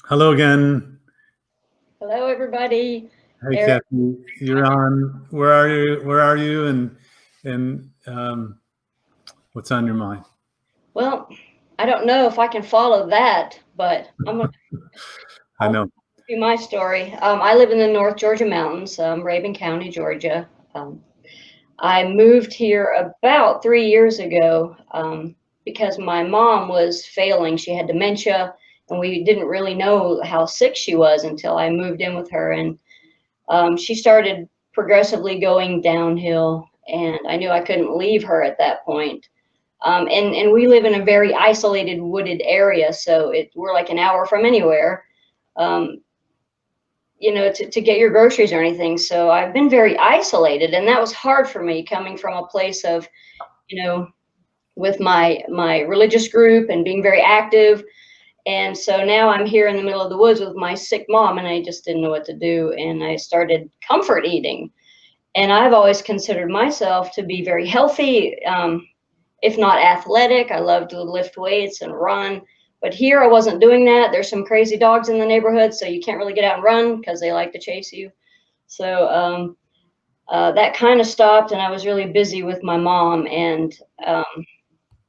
Hello again. Hello, everybody. Hey, Eric, Kathy, you're on. Where are you? Where are you? And what's on your mind? well, I don't know if I can follow that, but I I'll know. do my story. I live in the North Georgia mountains, Rabin County, Georgia. Um, I moved here about 3 years ago because my mom was failing. She had dementia, and we didn't really know how sick she was until I moved in with her. And she started progressively going downhill, and I knew I couldn't leave her at that point. And we live in a very isolated wooded area, so we're like an hour from anywhere, um, to get your groceries or anything. So I've been very isolated, and that was hard for me coming from a place of, you know, with my religious group and being very active. And so now I'm here in the middle of the woods with my sick mom, and I just didn't know what to do. And I started comfort eating. And I've always considered myself to be very healthy. If not athletic. I love to lift weights and run. But here I wasn't doing that. There's some crazy dogs in the neighborhood, so you can't really get out and run because they like to chase you. So that kind of stopped, and I was really busy with my mom. And um,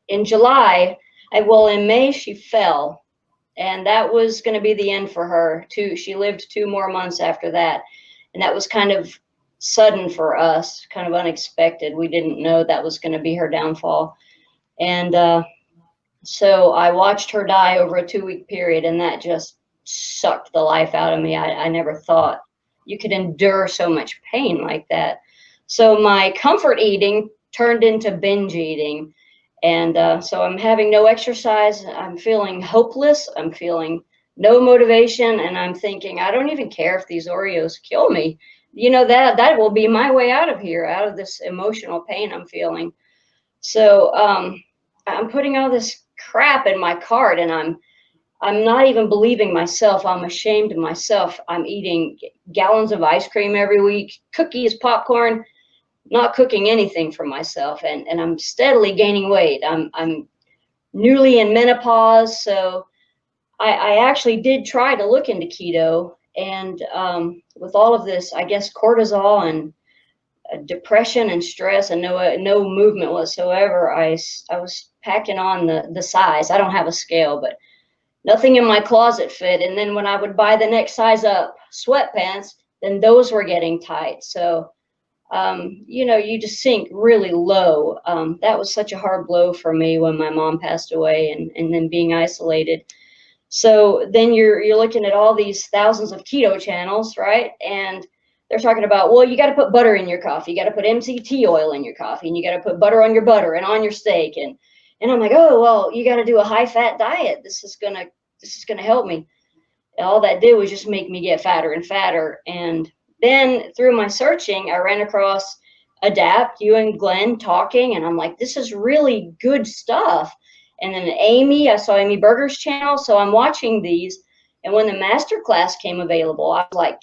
in July, in May, she fell. And that was going to be the end for her, too. She lived 2 more months after that. And that was kind of sudden for us, kind of unexpected. We didn't know that was going to be her downfall. And so I watched her die over a 2 week period, and that just sucked the life out of me. I never thought you could endure so much pain like that. So my comfort eating turned into binge eating. And so I'm having no exercise. I'm feeling hopeless. I'm feeling no motivation. And I'm thinking, I don't even care if these Oreos kill me. That will be my way out of here, out of this emotional pain I'm feeling. So I'm putting all this crap in my cart, and I'm not even believing myself. I'm ashamed of myself. I'm eating gallons of ice cream every week, cookies, popcorn, not cooking anything for myself, and I'm steadily gaining weight. I'm newly in menopause, so I actually did try to look into keto, and with all of this, I guess cortisol and depression and stress and no movement whatsoever, I was packing on the size. I don't have a scale, but nothing in my closet fit. And then when I would buy the next size up sweatpants, then those were getting tight. So you just sink really low. That was such a hard blow for me when my mom passed away, and then being isolated. So then you're looking at all these thousands of keto channels, right? And they're talking about, well, you got to put butter in your coffee, you got to put MCT oil in your coffee, and you got to put butter on your butter and on your steak, and I'm like, oh well, you got to do a high fat diet. This is gonna help me. And all that did was just make me get fatter and fatter. And then through my searching, I ran across Adapt, you and Glenn talking, and I'm like, this is really good stuff. And then I saw Amy Berger's channel, so I'm watching these. And when the master class came available, I was like,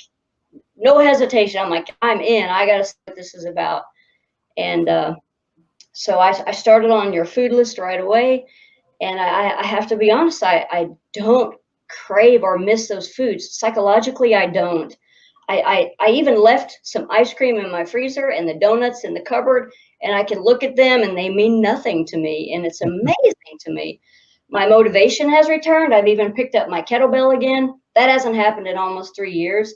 no hesitation. I'm like, I'm in. I got to see what this is about. And so I started on your food list right away. And I have to be honest, I don't crave or miss those foods. Psychologically, I don't. I even left some ice cream in my freezer and the donuts in the cupboard, and I can look at them and they mean nothing to me. And it's amazing to me. My motivation has returned. I've even picked up my kettlebell again. That hasn't happened in almost 3 years.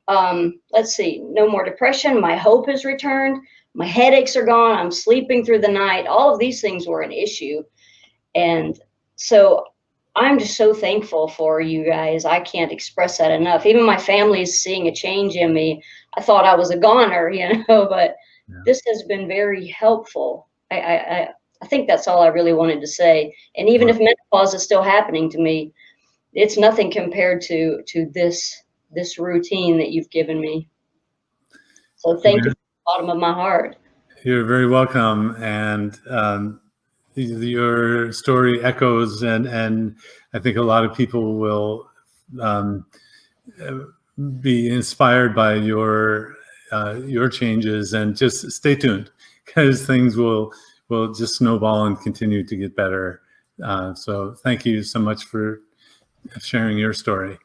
Let's see, no more depression. My hope has returned. My headaches are gone. I'm sleeping through the night. All of these things were an issue. And so I'm just so thankful for you guys. I can't express that enough. Even my family is seeing a change in me. I thought I was a goner, but Yeah. this has been very helpful. I think that's all I really wanted to say. And even Well, if menopause is still happening to me, it's nothing compared to this routine that you've given me. So thank you you're, from the bottom of my heart. you're very welcome, and your story echoes, and I think a lot of people will um, be inspired by your changes, and just stay tuned because things will just snowball and continue to get better. So thank you so much for sharing your story.